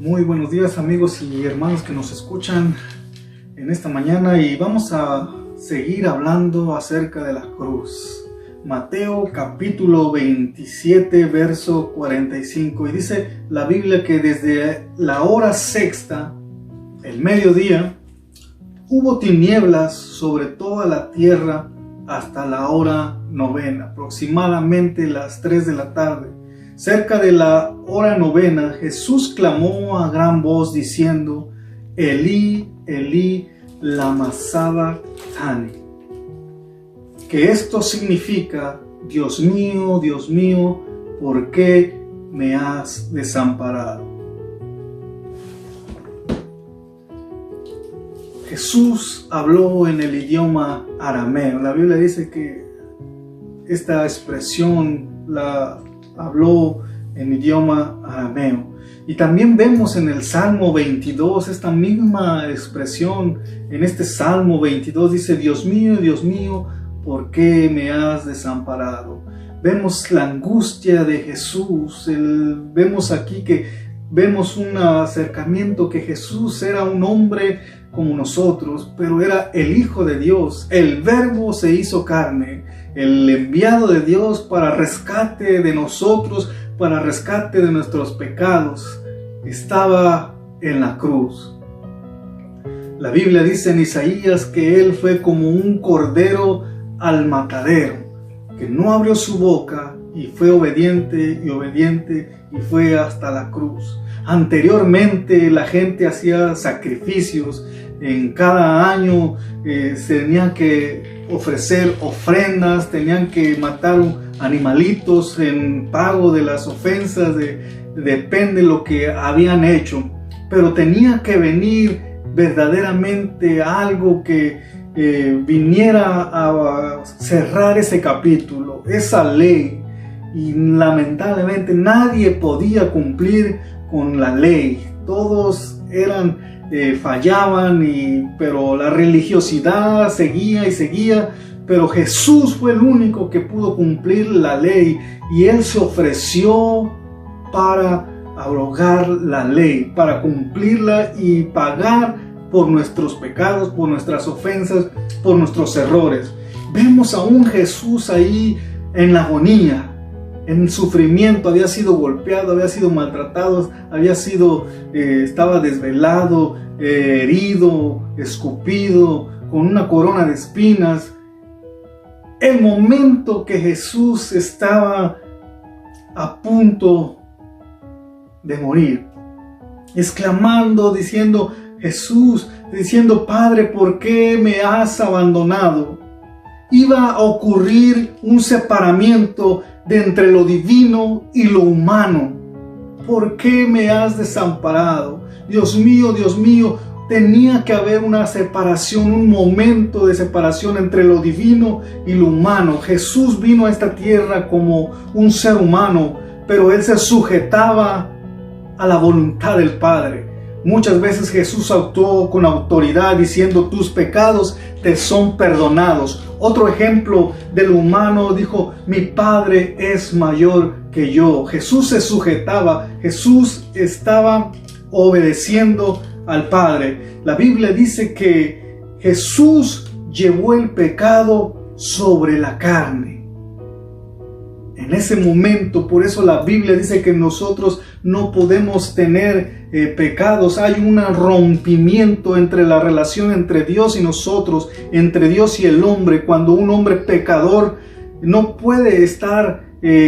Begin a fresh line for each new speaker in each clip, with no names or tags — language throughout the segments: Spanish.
Muy buenos días amigos y hermanos que nos escuchan en esta mañana, y vamos a seguir hablando acerca de la cruz. Mateo capítulo 27 verso 45, y dice la Biblia que desde la hora sexta, el mediodía, hubo tinieblas sobre toda la tierra hasta la hora novena, aproximadamente las 3 de la tarde. Cerca de la hora novena, Jesús clamó a gran voz diciendo: Elí, Elí, lama sabactani. Que esto significa: Dios mío, ¿por qué me has desamparado? Jesús habló en el idioma arameo. La Biblia dice que esta expresión la habló en idioma arameo. Y también vemos en el Salmo 22 esta misma expresión. En este Salmo 22 dice: Dios mío, ¿por qué me has desamparado? Vemos la angustia de Jesús. Vemos aquí que vemos un acercamiento, que Jesús era un hombre como nosotros, pero era el Hijo de Dios. El Verbo se hizo carne, el enviado de Dios para rescate de nosotros, para rescate de nuestros pecados. Estaba en la cruz. La Biblia dice en Isaías que Él fue como un cordero al matadero, que no abrió su boca y fue obediente y fue hasta la cruz. Anteriormente la gente hacía sacrificios. En cada año se tenían que ofrecer ofrendas, tenían que matar animalitos en pago de las ofensas, depende de lo que habían hecho. Pero tenía que venir verdaderamente algo que viniera a cerrar ese capítulo, esa ley. Y lamentablemente nadie podía cumplir con la ley. Todos fallaban, pero la religiosidad seguía y seguía. Pero Jesús fue el único que pudo cumplir la ley, y Él se ofreció para abrogar la ley, para cumplirla y pagar por nuestros pecados, por nuestras ofensas, por nuestros errores. Vemos a un Jesús ahí en la agonía, en sufrimiento. Había sido golpeado, había sido maltratado, estaba desvelado, herido, escupido, con una corona de espinas. El momento que Jesús estaba a punto de morir, exclamando, diciendo: Padre, ¿por qué me has abandonado? Iba a ocurrir un separamiento de entre lo divino y lo humano. ¿Por qué me has desamparado? Dios mío, tenía que haber una separación, un momento de separación entre lo divino y lo humano. Jesús vino a esta tierra como un ser humano, pero Él se sujetaba a la voluntad del Padre. Muchas veces Jesús actuó con autoridad diciendo: tus pecados te son perdonados. Otro ejemplo de lo humano, dijo: mi Padre es mayor que yo. Jesús se sujetaba, Jesús estaba obedeciendo al Padre. La Biblia dice que Jesús llevó el pecado sobre la carne. En ese momento, por eso la Biblia dice que nosotros no podemos tener pecados. Hay un rompimiento entre la relación entre Dios y nosotros, entre Dios y el hombre. Cuando un hombre pecador no puede estar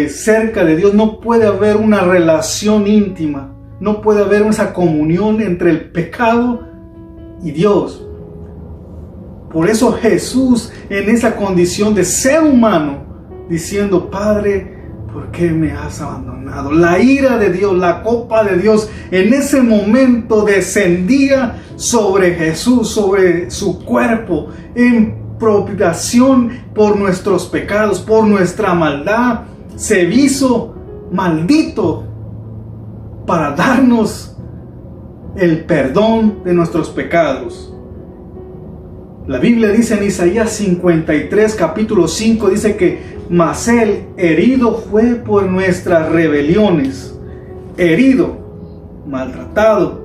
cerca de Dios, no puede haber una relación íntima, no puede haber esa comunión entre el pecado y Dios. Por eso Jesús, en esa condición de ser humano, diciendo: Padre, ¿por qué me has abandonado? La ira de Dios, la copa de Dios, en ese momento descendía sobre Jesús, sobre su cuerpo, en propiciación por nuestros pecados, por nuestra maldad. Se hizo maldito para darnos el perdón de nuestros pecados. La Biblia dice en Isaías 53, capítulo 5, dice que: mas Él herido fue por nuestras rebeliones, herido, maltratado.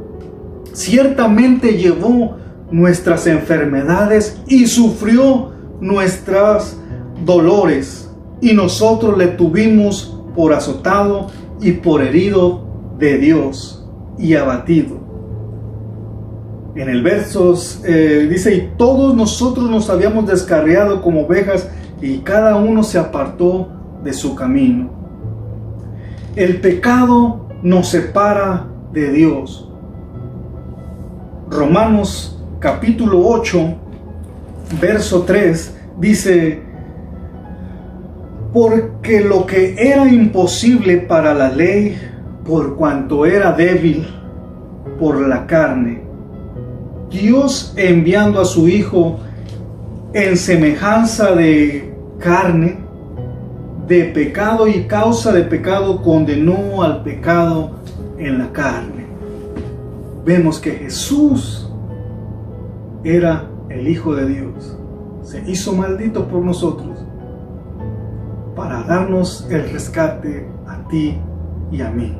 Ciertamente llevó nuestras enfermedades y sufrió nuestros dolores, y nosotros le tuvimos por azotado y por herido de Dios y abatido. En el versos dice: y todos nosotros nos habíamos descarriado como ovejas, y cada uno se apartó de su camino. El pecado nos separa de Dios. Romanos capítulo 8, verso 3 dice: porque lo que era imposible para la ley, por cuanto era débil por la carne, Dios, enviando a su Hijo en semejanza de carne, de pecado y causa de pecado, condenó al pecado en la carne. Vemos que Jesús era el Hijo de Dios. Se hizo maldito por nosotros para darnos el rescate a ti y a mí.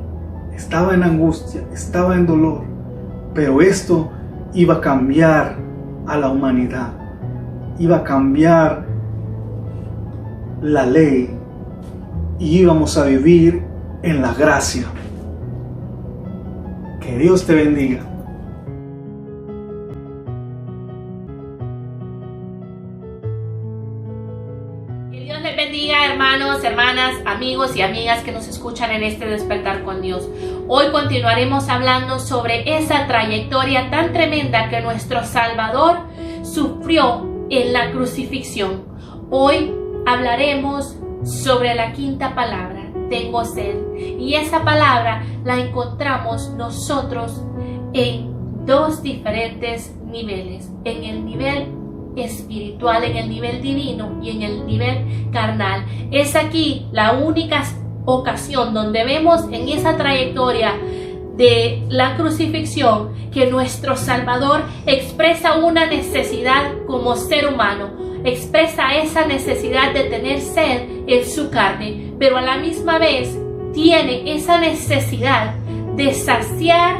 Estaba en angustia, estaba en dolor, pero esto iba a cambiar a la humanidad, iba a cambiar la ley y íbamos a vivir en la gracia. Que Dios te bendiga.
Que Dios les bendiga, hermanos, hermanas, amigos y amigas que nos escuchan en este despertar con Dios. Hoy continuaremos hablando sobre esa trayectoria tan tremenda que nuestro Salvador sufrió en la crucifixión. Hoy hablaremos sobre la quinta palabra: tengo sed. Y esa palabra la encontramos nosotros en dos diferentes niveles: en el nivel espiritual, en el nivel divino, y en el nivel carnal. Es aquí la única ocasión donde vemos en esa trayectoria de la crucifixión que nuestro Salvador expresa una necesidad como ser humano, expresa esa necesidad de tener sed en su carne, pero a la misma vez tiene esa necesidad de saciar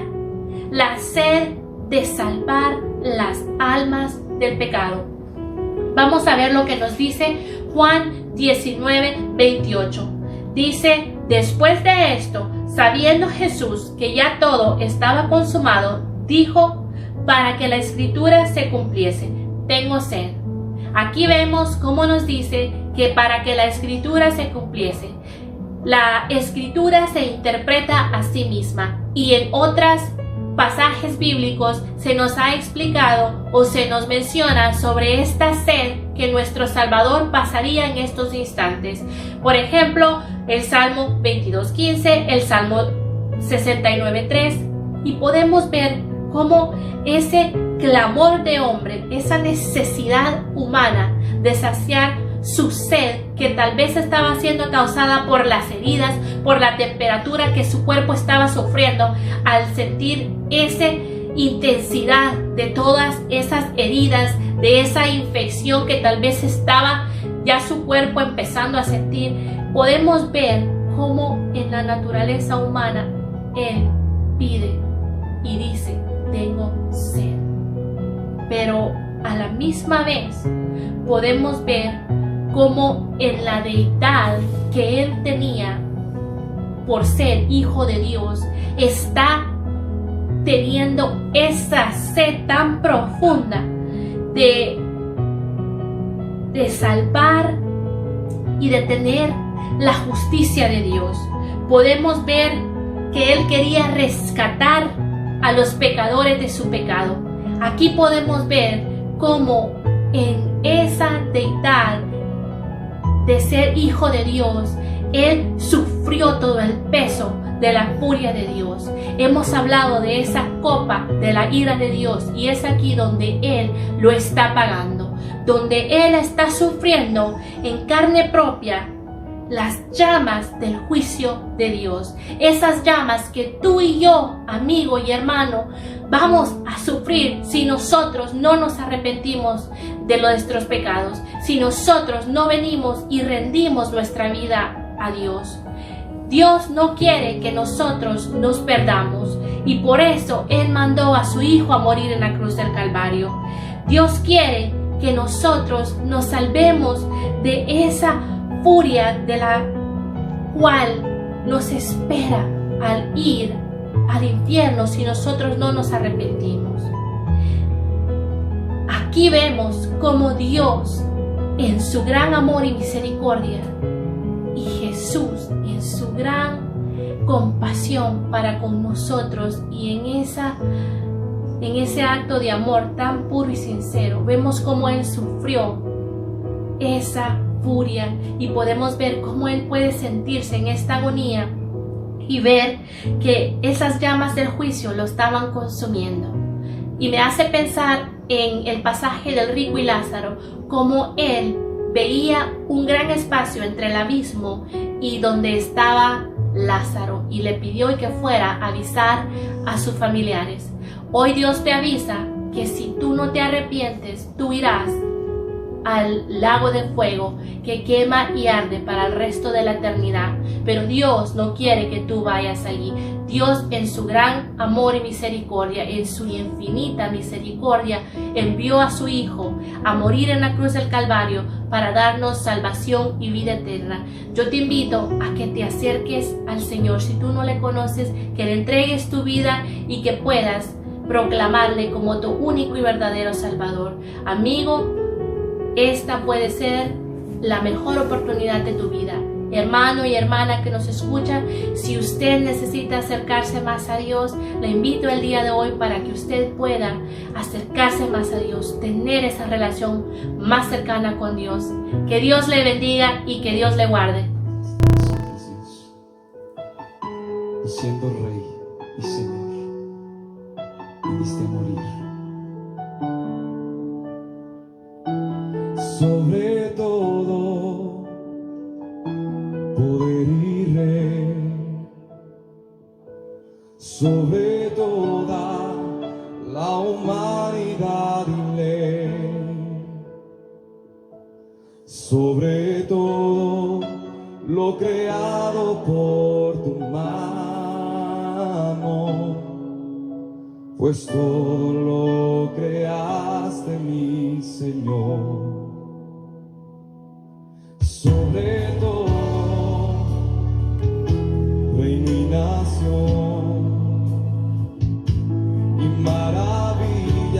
la sed de salvar las almas del pecado. Vamos a ver lo que nos dice Juan 19:28. Dice: después de esto, sabiendo Jesús que ya todo estaba consumado, dijo, para que la escritura se cumpliese: tengo sed. Aquí vemos cómo nos dice que para que la escritura se cumpliese. La escritura se interpreta a sí misma, y en otros pasajes bíblicos se nos ha explicado o se nos menciona sobre esta sed que nuestro Salvador pasaría en estos instantes. Por ejemplo, el Salmo 22:15, el Salmo 69:3, y podemos ver cómo ese clamor de hombre, esa necesidad humana de saciar su sed, que tal vez estaba siendo causada por las heridas, por la temperatura que su cuerpo estaba sufriendo, al sentir esa intensidad de todas esas heridas, de esa infección que tal vez estaba ya su cuerpo empezando a sentir, podemos ver cómo en la naturaleza humana Él pide y dice: tengo sed. Pero a la misma vez podemos ver cómo en la deidad que Él tenía por ser Hijo de Dios, está teniendo esa sed tan profunda de salvar y de tener la justicia de Dios. Podemos ver que Él quería rescatar a los pecadores de su pecado. Aquí podemos ver cómo en esa deidad de ser Hijo de Dios, Él sufrió todo el peso de la furia de Dios. Hemos hablado de esa copa de la ira de Dios, y es aquí donde Él lo está pagando, donde Él está sufriendo en carne propia las llamas del juicio de Dios. Esas llamas que tú y yo, amigo y hermano, vamos a sufrir si nosotros no nos arrepentimos de nuestros pecados, si nosotros no venimos y rendimos nuestra vida a Dios. Dios no quiere que nosotros nos perdamos. y por eso Él mandó a su Hijo a morir en la cruz del Calvario. Dios quiere que nosotros nos salvemos de esa furia de la cual nos espera al ir al infierno si nosotros no nos arrepentimos. Aquí vemos cómo Dios, en su gran amor y misericordia, y Jesús, en su gran compasión para con nosotros, y en ese acto de amor tan puro y sincero, vemos cómo Él sufrió esa furia y podemos ver cómo Él puede sentirse en esta agonía y ver que esas llamas del juicio lo estaban consumiendo. Y me hace pensar en el pasaje del rico y Lázaro, cómo Él veía un gran espacio entre el abismo y donde estaba Lázaro, y le pidió que fuera a avisar a sus familiares. Hoy Dios te avisa que si tú no te arrepientes, tú irás al lago de fuego que quema y arde para el resto de la eternidad. Pero Dios no quiere que tú vayas allí. Dios, en su gran amor y misericordia, en su infinita misericordia, envió a su Hijo a morir en la cruz del Calvario para darnos salvación y vida eterna. Yo te invito a que te acerques al Señor. Si tú no le conoces, que le entregues tu vida y que puedas proclamarle como tu único y verdadero Salvador. Amigo, esta puede ser la mejor oportunidad de tu vida. Hermano y hermana que nos escucha, si usted necesita acercarse más a Dios, le invito el día de hoy para que usted pueda acercarse más a Dios, tener esa relación más cercana con Dios. Que Dios le bendiga y que Dios le guarde.
Jesús, siendo Rey y Señor, viniste a morir. Sobre todo poder y rey, sobre toda la humanidad y ley, sobre todo lo creado por tu mano, pues todo lo creaste, mi Señor. Sobre todo, reino y nación, y maravillas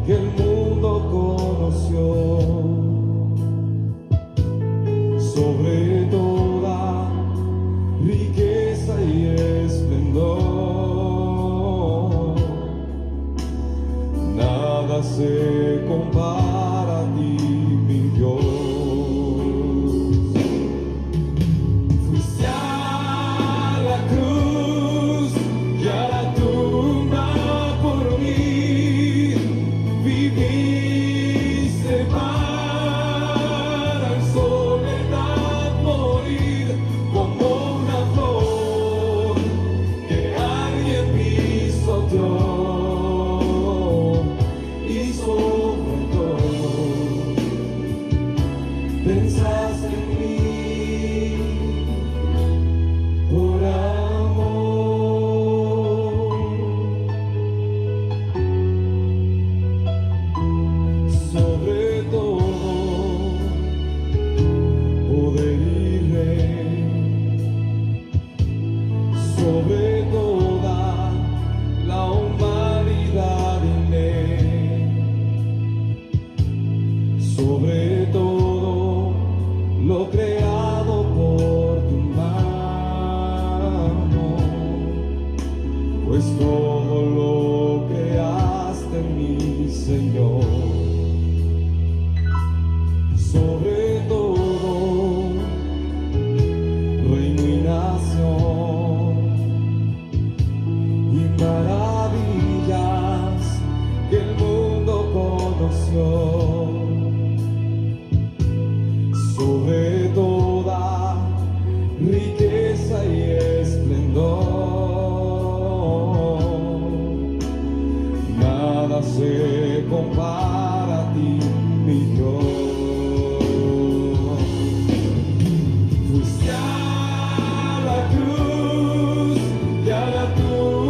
que el mundo conoció. Sobre toda riqueza y esplendor, nada se compara a ti, mi Dios. Pensas en mí por amor. Sobre todo poder y rey, sobre toda la humanidad y ley, sobre todo lo creado por tu mano, pues todo lo creaste, mi Señor. Sobre todo, reino y nación, y maravillas que el mundo conoció. Sobre toda riqueza y esplendor, nada se compara a ti, mi Dios. Fuiste a la cruz y a la tumba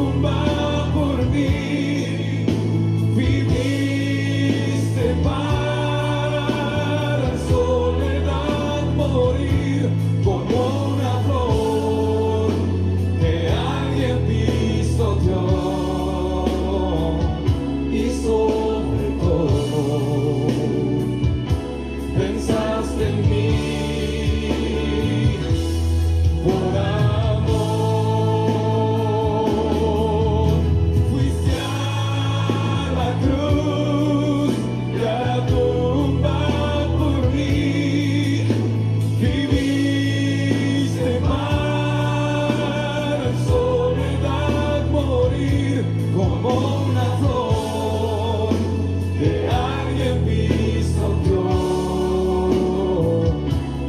alguien pisoteó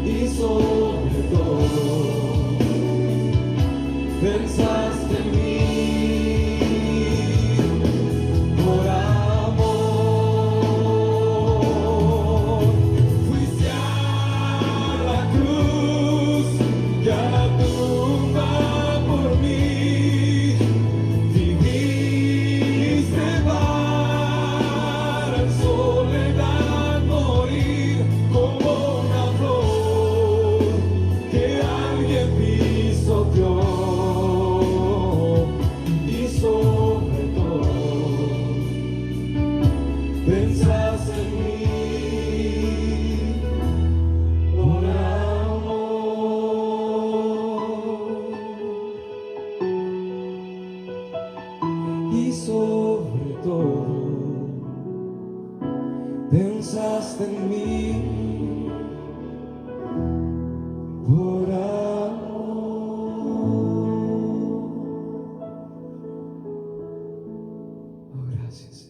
y sobre todo pensaste en mí. Por amor fuiste a la cruz y a la tumba por mí. Viviste para en soledad morir como una flor que alguien pisoteó. Y sobre todo pensaste en mí. Por amor. Y sobre todo pensaste en mí. Por amor. Oh, gracias.